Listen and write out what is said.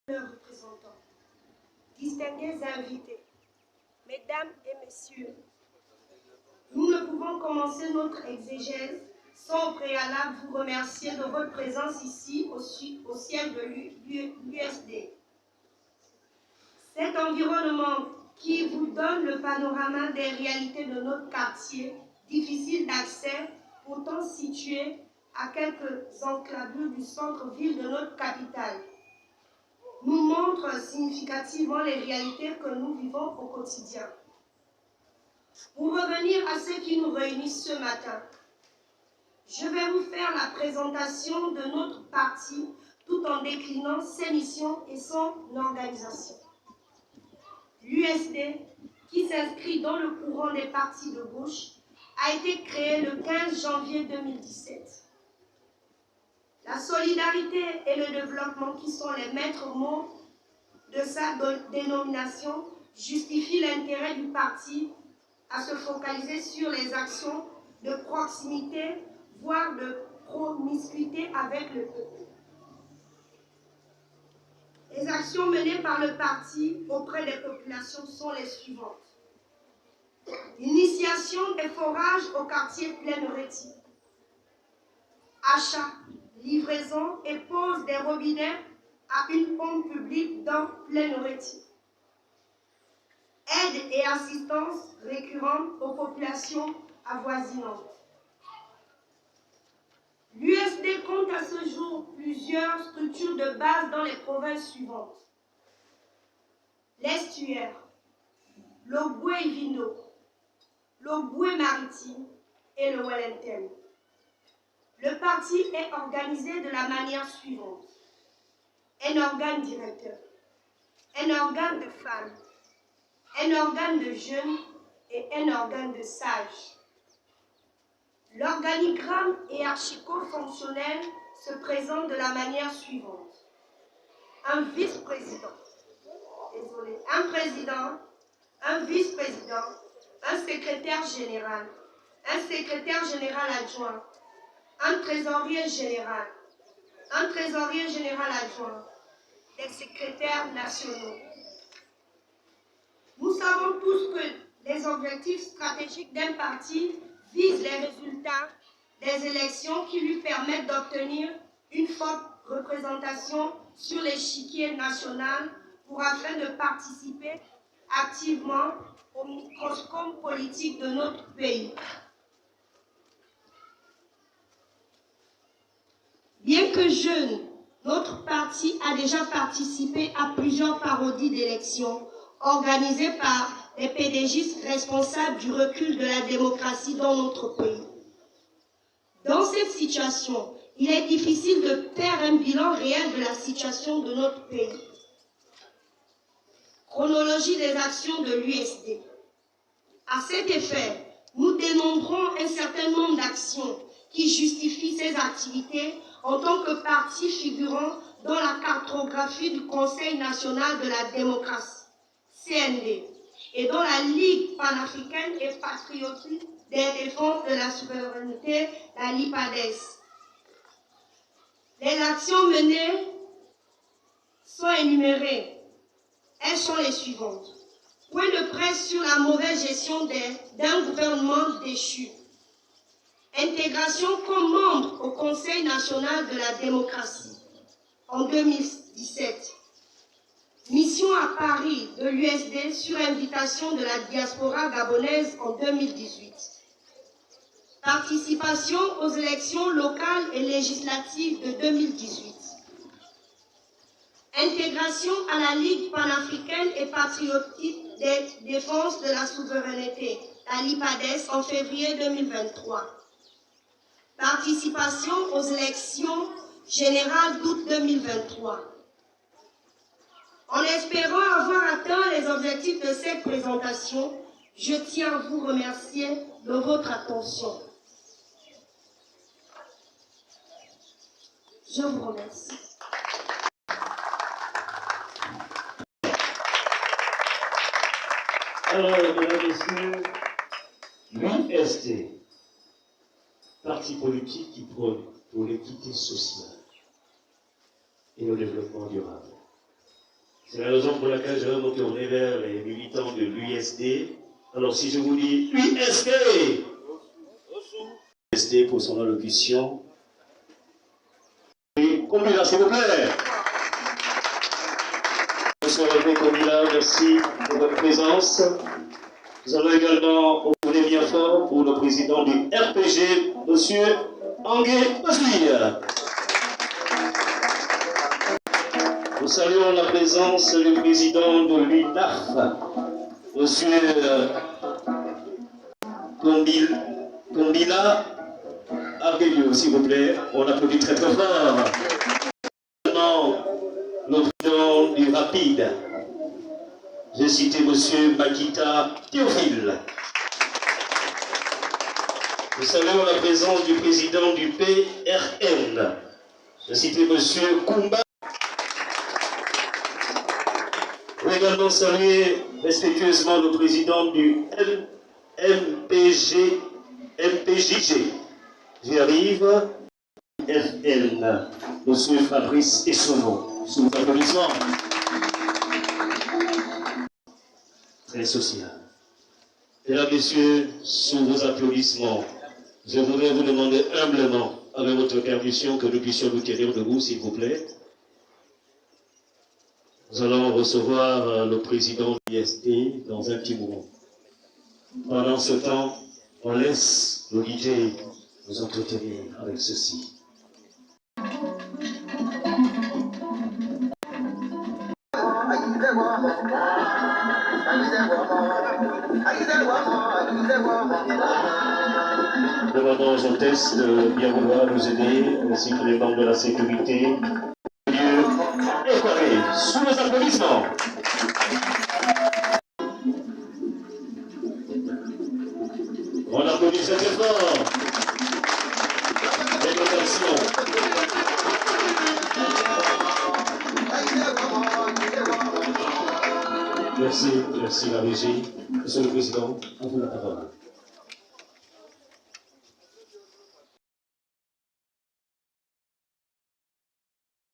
leurs représentants, distingués invités, mesdames et messieurs, nous ne pouvons commencer notre exégèse sans au préalable vous remercier de votre présence ici au siège de l'USD. Cet environnement qui vous donne le panorama des réalités de notre quartier, difficile d'accès, pourtant situé à quelques enclavures du centre-ville de notre capitale, nous montre significativement les réalités que nous vivons au quotidien. Pour revenir à ce qui nous réunit ce matin, je vais vous faire la présentation de notre parti tout en déclinant ses missions et son organisation. L'USD, qui s'inscrit dans le courant des partis de gauche, a été créé le 15 janvier 2017. La solidarité et le développement, qui sont les maîtres mots de sa dénomination, justifient l'intérêt du parti à se focaliser sur les actions de proximité, voire de promiscuité avec le peuple. Les actions menées par le parti auprès des populations sont les suivantes. Initiation des forages au quartier Plaine-Réty. Achat, livraison et pose des robinets à une pompe publique dans Plaine-Réty. Aide et assistance récurrente aux populations avoisinantes. L'USD compte à ce jour plusieurs structures de base dans les provinces suivantes. L'Estuaire, l'Oboué-Vindo, l'Oboué-Maritime et le Wellington. Le parti est organisé de la manière suivante. Un organe directeur, un organe de femmes, un organe de jeunes et un organe de sages. L'organigramme hiérarchico-fonctionnel se présente de la manière suivante. Un vice-président, un président, un vice-président, un secrétaire général adjoint, un trésorier général adjoint, des secrétaires nationaux. Nous savons tous que les objectifs stratégiques d'un parti visent les résultats des élections qui lui permettent d'obtenir une forte représentation sur l'échiquier national afin de participer activement au microscope politique de notre pays. Bien que jeune, notre parti a déjà participé à plusieurs parodies d'élections organisées par les pédégistes responsables du recul de la démocratie dans notre pays. Dans cette situation, il est difficile de faire un bilan réel de la situation de notre pays. Chronologie des actions de l'USD. À cet effet, nous dénombrons un certain nombre d'actions qui justifient ces activités en tant que parti figurant dans la cartographie du Conseil national de la démocratie, CND, et dans la Ligue panafricaine et patriotique des défenses de la souveraineté, la LIPADES. Les actions menées sont énumérées. Elles sont les suivantes. Point de presse sur la mauvaise gestion d'un gouvernement déchu. Intégration comme membre au Conseil national de la démocratie en 2017. Mission à Paris de l'USD sur invitation de la diaspora gabonaise en 2018. Participation aux élections locales et législatives de 2018. Intégration à la Ligue panafricaine et patriotique des défenses de la souveraineté, la LIPADES, en février 2023. Participation aux élections générales d'août 2023. En espérant avoir atteint les objectifs de cette présentation, je tiens à vous remercier de votre attention. Je vous remercie. Alors, mesdames et messieurs, l'USD, parti politique qui prône pour l'équité sociale et le développement durable. C'est la raison pour laquelle je vais me tourner vers les militants de l'USD. Alors si je vous dis USD, USD pour son allocution. Et Komila, s'il vous plaît. Monsieur Hervé Komila, merci de votre présence. Nous allons également ouvrir bien fort pour le président du RPG, monsieur Angué Oslir. Nous saluons la présence du président de l'UNAF, monsieur Kombila Arbelio, s'il vous plaît. On applaudit très très fort. Maintenant, le président du Rapide. J'ai cité monsieur Makita Théophile. Nous saluons la présence du président du PRN. J'ai cité monsieur Koumba. Je vais également saluer respectueusement le président du MPJG. J'y arrive. FN, monsieur Fabrice Essonneau. Sous vos applaudissements. Très social. Mesdames, Messieurs, sous vos applaudissements, je voudrais vous demander humblement, avec votre permission, que nous puissions nous tenir debout, s'il vous plaît. Nous allons recevoir le président de l'IST dans un petit moment. Pendant ce temps, on laisse le DJ nous entretenir avec ceci. Demandons aux hôtesses de bien vouloir nous aider, ainsi que les membres de la sécurité. Lieu éclairé, sous les applaudissements. On applaudit très fort. Merci la régie. Monsieur le Président, à vous la parole.